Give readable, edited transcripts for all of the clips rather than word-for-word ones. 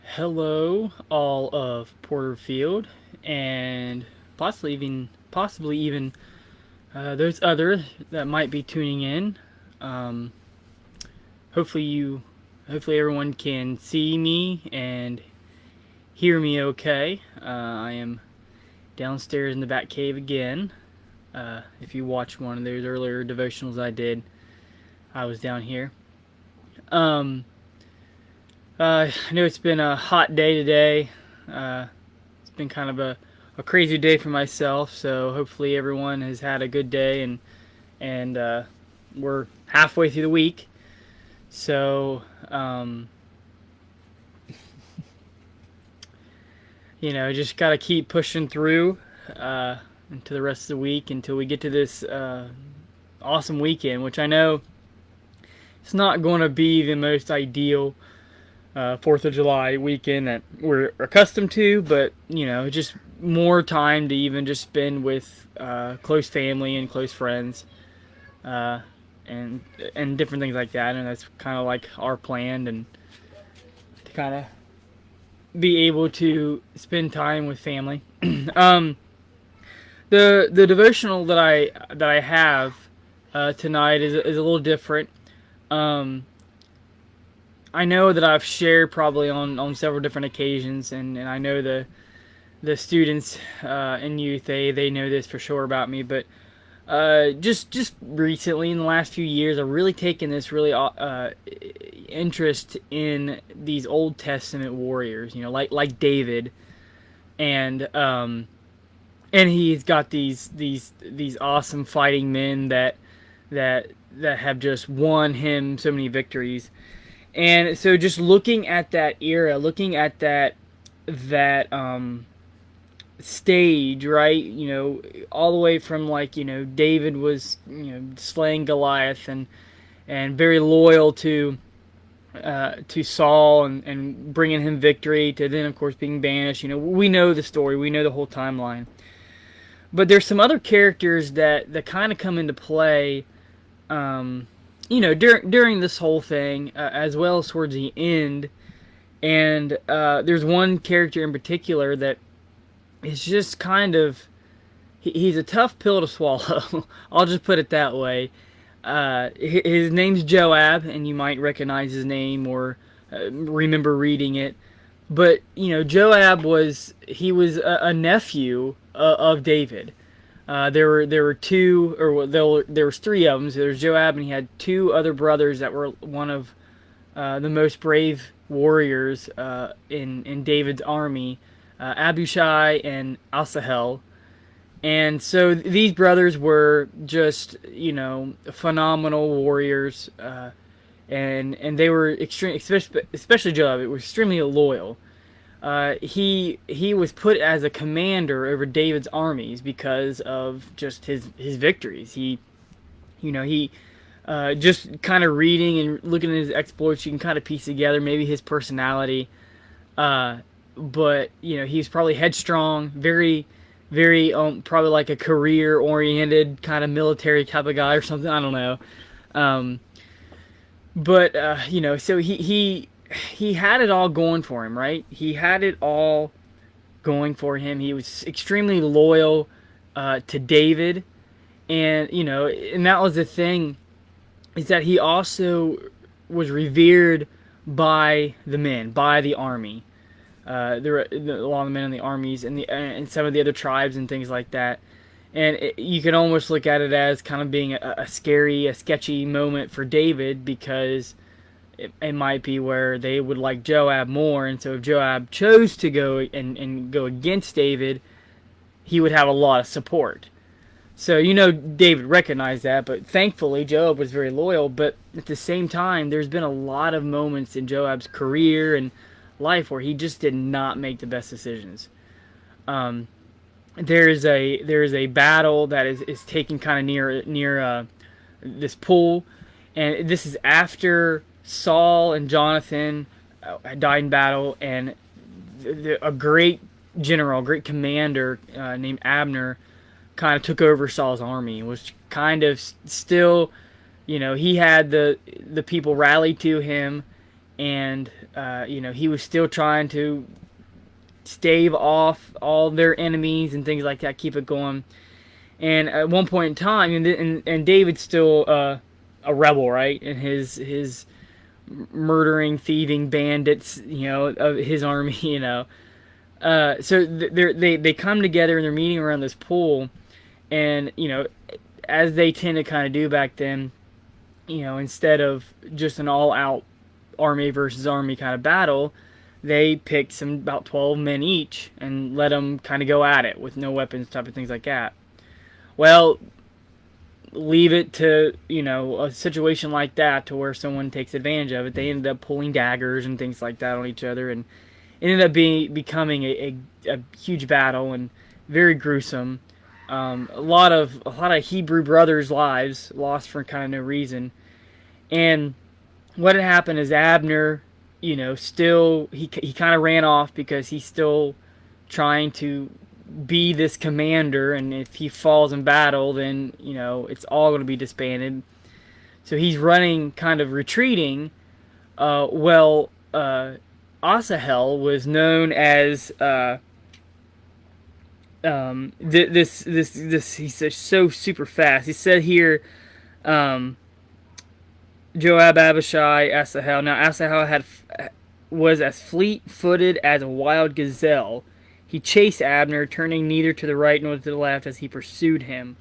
Hello, all of Porterfield, and possibly even those other that might be tuning in. Um, hopefully hopefully everyone can see me and hear me okay. I am downstairs in the back cave again. If you watched one of those earlier devotionals I did, I was down here. Um, I know it's been a hot day today. It's been kind of a crazy day for myself, so hopefully everyone has had a good day, and we're halfway through the week. So, just got to keep pushing through into the rest of the week until we get to this awesome weekend, which I know it's not going to be the most ideal 4th of July weekend that we're accustomed to, but just more time to even just spend with close family and close friends, uh, and different things like that. And that's kind of like our plan, and to kind of be able to spend time with family. um, the devotional that I have tonight is a little different. Um, I know that I've shared probably on several different occasions, and I know the students and youth, they know this for sure about me, but just recently in the last few years, I've really taken this really interest in these Old Testament warriors, like David, and and he's got these awesome fighting men that have just won him so many victories. And so just looking at that era, looking at that stage, right? All the way from, like, David was, slaying Goliath, and very loyal to Saul, and bringing him victory, to then of course being banished. We know the story, we know the whole timeline. But there's some other characters that kind of come into play, during this whole thing, as well as towards the end. And there's one character in particular that is just kind of, he's a tough pill to swallow. I'll just put it that way. His name's Joab, and you might recognize his name or remember reading it. But Joab was a nephew of David. There were two, or there was three of them. So there was Joab, and he had two other brothers that were one of the most brave warriors in David's army, Abishai and Asahel. And so these brothers were just phenomenal warriors, and they were extreme, especially Joab. It was extremely loyal. He was put as a commander over David's armies because of just his victories. He just kind of reading and looking at his exploits, you can kind of piece together maybe his personality. But he's probably headstrong, very, very probably like a career-oriented kind of military type of guy or something. I don't know. But so he had it all going for him, right? He had it all going for him. He was extremely loyal to David, and that was the thing, is that he also was revered by the men, by the army. There were a lot of the men in the armies and some of the other tribes and things like that. And you can almost look at it as kind of being a sketchy moment for David, because it might be where they would like Joab more, and so if Joab chose to go and go against David, he would have a lot of support. So David recognized that, but thankfully Joab was very loyal. But at the same time, there's been a lot of moments in Joab's career and life where he just did not make the best decisions. There's a battle that is taken kind of near this pool, and this is after Saul and Jonathan died in battle, and a great general, great commander named Abner kind of took over Saul's army, was kind of still, he had the people rallied to him, and he was still trying to stave off all their enemies and things like that, keep it going. And at one point in time, and David's still a rebel, right? And his murdering, thieving bandits, of his army, So they come together and they're meeting around this pool, and as they tend to kind of do back then, instead of just an all-out army versus army kind of battle, they picked about 12 men each and let them kind of go at it with no weapons, type of things like that. Well, leave it to a situation like that to where someone takes advantage of it. They ended up pulling daggers and things like that on each other, and it ended up becoming a huge battle and very gruesome. A lot of Hebrew brothers' lives lost for kind of no reason. And what had happened is Abner, still he kind of ran off because he's still trying to be this commander, and if he falls in battle, then it's all going to be disbanded. So he's running, kind of retreating. Asahel was known as this. He's so super fast. He said here, Joab, Abishai, Asahel. Now Asahel was as fleet-footed as a wild gazelle. He chased Abner, turning neither to the right nor to the left as he pursued him.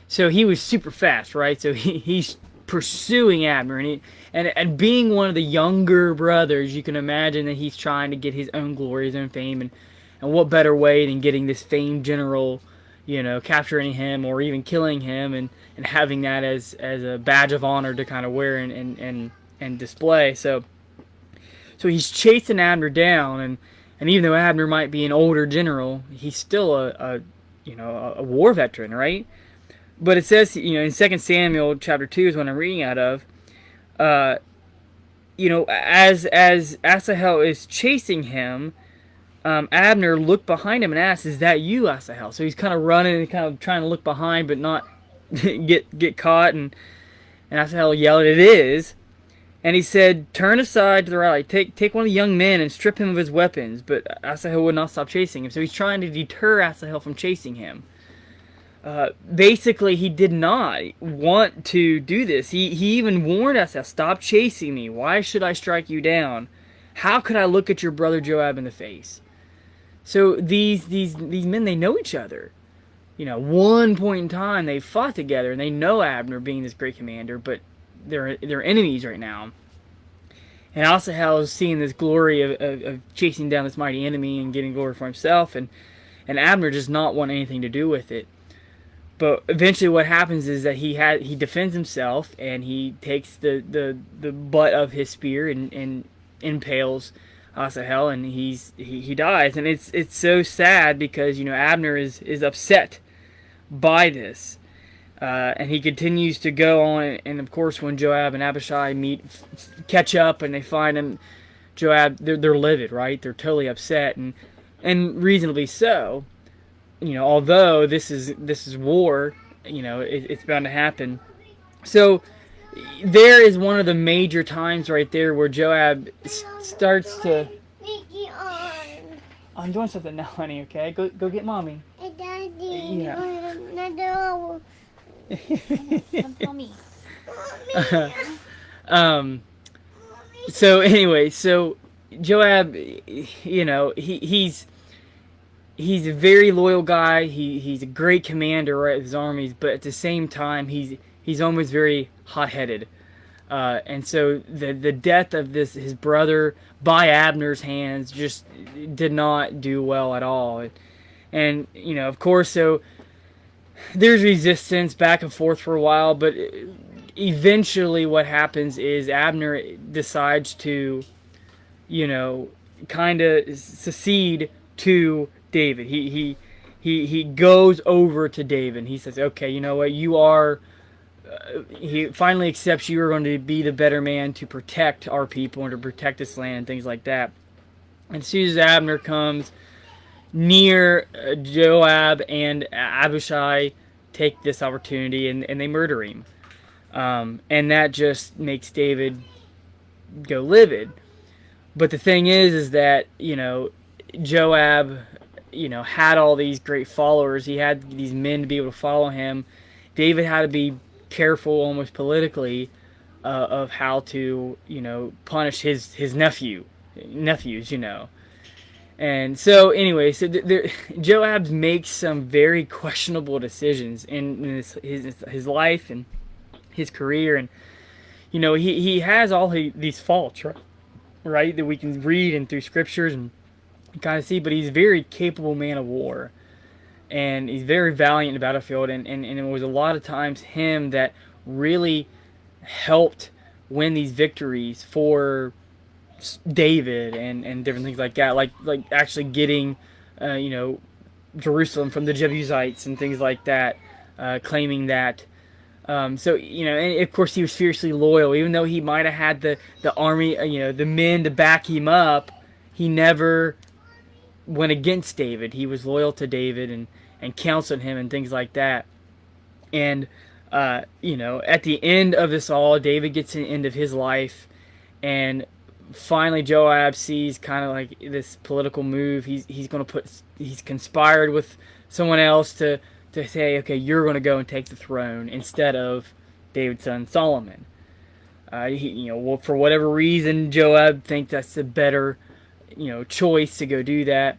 So he was super fast, right? So he's pursuing Abner, and being one of the younger brothers, you can imagine that he's trying to get his own glory, his own fame, and what better way than getting this famed general, capturing him or even killing him, and having that as a badge of honor to kind of wear and display. So he's chasing Abner down, and even though Abner might be an older general, he's still a war veteran, right? But it says, in 2 Samuel chapter 2 is what I'm reading out of, as Asahel is chasing him, Abner looked behind him and asked, "Is that you, Asahel?" So he's kind of running and kind of trying to look behind, but not get caught. And Asahel yelled, "It is." And he said, "Turn aside to the right, take one of the young men and strip him of his weapons." But Asahel would not stop chasing him, so he's trying to deter Asahel from chasing him. Basically, he did not want to do this. He even warned Asahel, "Stop chasing me. Why should I strike you down? How could I look at your brother Joab in the face?" So these men, they know each other. One point in time they fought together, and they know Abner being this great commander, but they're enemies right now. And Asahel is seeing this glory of chasing down this mighty enemy and getting glory for himself, and Abner does not want anything to do with it. But eventually what happens is that he defends himself, and he takes the butt of his spear and impales Asahel, and he dies. And it's so sad because Abner is upset by this. And he continues to go on, and of course when Joab and Abishai catch up, and they find him, Joab, they're livid, right? They're totally upset, and reasonably so. Although this is war, it's bound to happen. So there is one of the major times right there where Joab starts to. I'm doing something now, honey. Okay, go get mommy. Yeah. So anyway, so Joab, he's a very loyal guy. He's a great commander, right, of his armies, but at the same time, he's almost very hot-headed. And so the death of his brother by Abner's hands just did not do well at all. And of course, so there's resistance back and forth for a while, but eventually what happens is Abner decides to, kind of secede to David. He goes over to David. He says, "Okay, you know what? You are he finally accepts you are going to be the better man to protect our people and to protect this land and things like that. And as soon as Abner comes near, Joab and Abishai take this opportunity and they murder him. And that just makes David go livid. But the thing is that, Joab, had all these great followers. He had these men to be able to follow him. David had to be careful, almost politically, of how to, punish his nephews. And so, anyway, Joab makes some very questionable decisions in his life and his career, and he has all these faults, right, that we can read and through scriptures and kind of see, but he's a very capable man of war, and he's very valiant in the battlefield, and it was a lot of times him that really helped win these victories for David and different things like that, like actually getting Jerusalem from the Jebusites and things like that, claiming that. So, and of course he was fiercely loyal. Even though he might have had the army, the men to back him up, he never went against David. He was loyal to David and counseled him and things like that. And, at the end of this all, David gets to the end of his life, and finally Joab sees kind of like this political move. He's conspired with someone else to say, okay, you're going to go and take the throne instead of David's son Solomon. For whatever reason, Joab thinks that's the better, choice to go do that.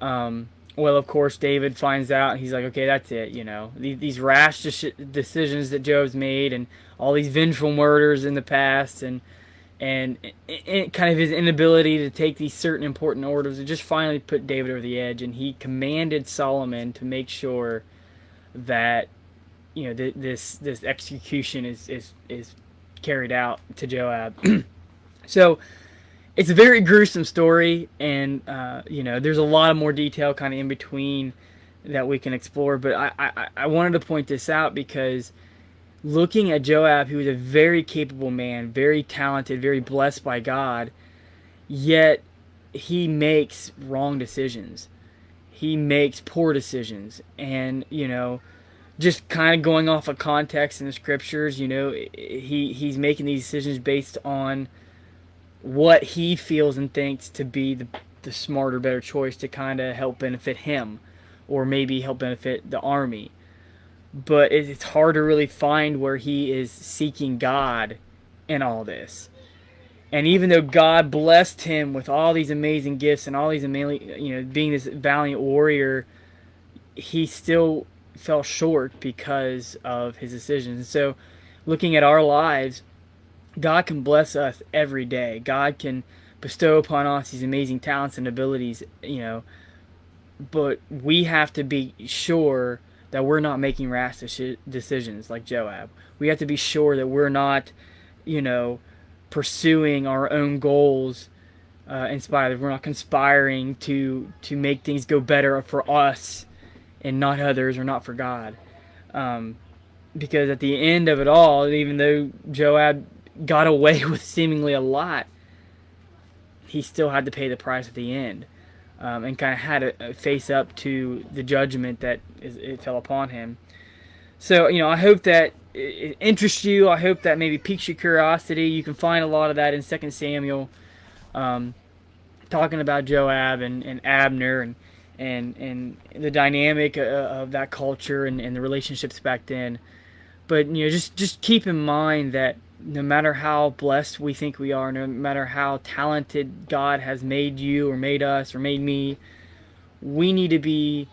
Well, of course, David finds out, and he's like, okay, that's it. These rash decisions that Joab's made, and all these vengeful murders in the past, and kind of his inability to take these certain important orders, it just finally put David over the edge, and he commanded Solomon to make sure that this execution is carried out to Joab. So it's a very gruesome story, and there's a lot of more detail kind of in between that we can explore. But I wanted to point this out because looking at Joab, who was a very capable man, very talented, very blessed by God, yet he makes wrong decisions. He makes poor decisions, and just kind of going off of context in the scriptures, he's making these decisions based on what he feels and thinks to be the smarter, better choice to kind of help benefit him, or maybe help benefit the army. But it's hard to really find where he is seeking God in all this. And even though God blessed him with all these amazing gifts and all these amazing, being this valiant warrior, he still fell short because of his decisions. And so, looking at our lives, God can bless us every day. God can bestow upon us these amazing talents and abilities, but we have to be sure that we're not making rash decisions like Joab. We have to be sure that we're not, pursuing our own goals in spite of. We're not conspiring to make things go better for us and not others, or not for God. Because at the end of it all, even though Joab got away with seemingly a lot, he still had to pay the price at the end, and kind of had to face up to the judgment that it fell upon him. So, I hope that it interests you. I hope that maybe piques your curiosity. You can find a lot of that in 2 Samuel, talking about Joab and Abner and the dynamic of that culture and the relationships back then. But just keep in mind that no matter how blessed we think we are, no matter how talented God has made you or made us or made me, we need to be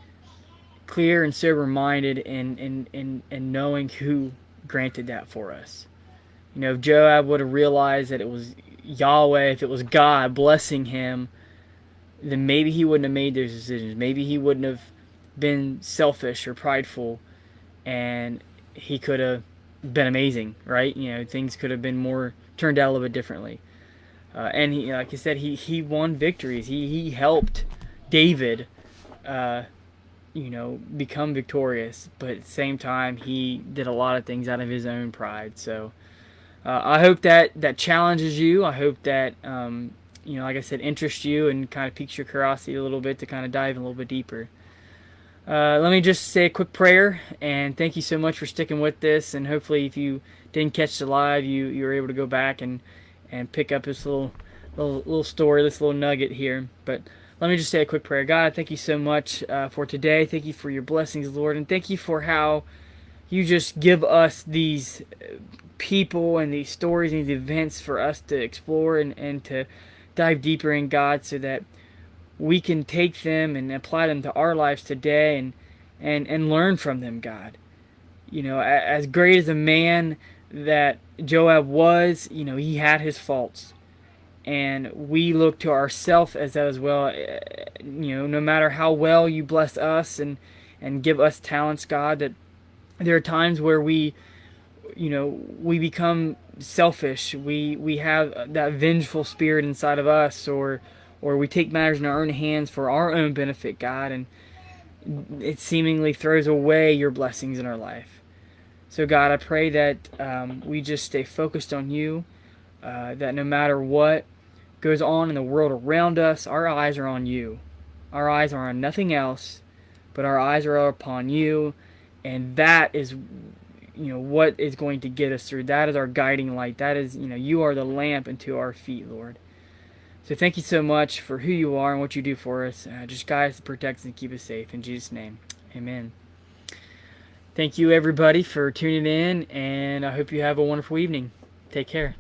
clear and sober-minded in knowing who granted that for us. If Joab would have realized that it was Yahweh, if it was God blessing him, then maybe he wouldn't have made those decisions. Maybe he wouldn't have been selfish or prideful, and he could have been amazing, right? Things could have been turned out a little bit differently. And he, like I said, he won victories. He helped David become victorious, but at the same time, he did a lot of things out of his own pride. So I hope that challenges you. I hope that, like I said, interests you and kind of piques your curiosity a little bit to kind of dive a little bit deeper. Let me just say a quick prayer, and thank you so much for sticking with this. And hopefully, if you didn't catch the live, you were able to go back and pick up this little story, this little nugget here. But let me just say a quick prayer. God, thank you so much for today. Thank you for your blessings, Lord, and thank you for how you just give us these people and these stories and these events for us to explore and to dive deeper in, God, so that we can take them and apply them to our lives today and learn from them, God. As great as a man that Joab was, he had his faults. And we look to ourselves as that as well. No matter how well you bless us and give us talents, God, that there are times where we become selfish. We have that vengeful spirit inside of us, or we take matters in our own hands for our own benefit, God, and it seemingly throws away your blessings in our life. So, God, I pray that we just stay focused on you, that no matter what goes on in the world around us, our eyes are on you. Our eyes are on nothing else, but our eyes are upon you, and that is what is going to get us through. That is our guiding light. That is, you are the lamp unto our feet, Lord. So thank you so much for who you are and what you do for us. Just guide us, protect us, and keep us safe. In Jesus' name, amen. Thank you, everybody, for tuning in, and I hope you have a wonderful evening. Take care.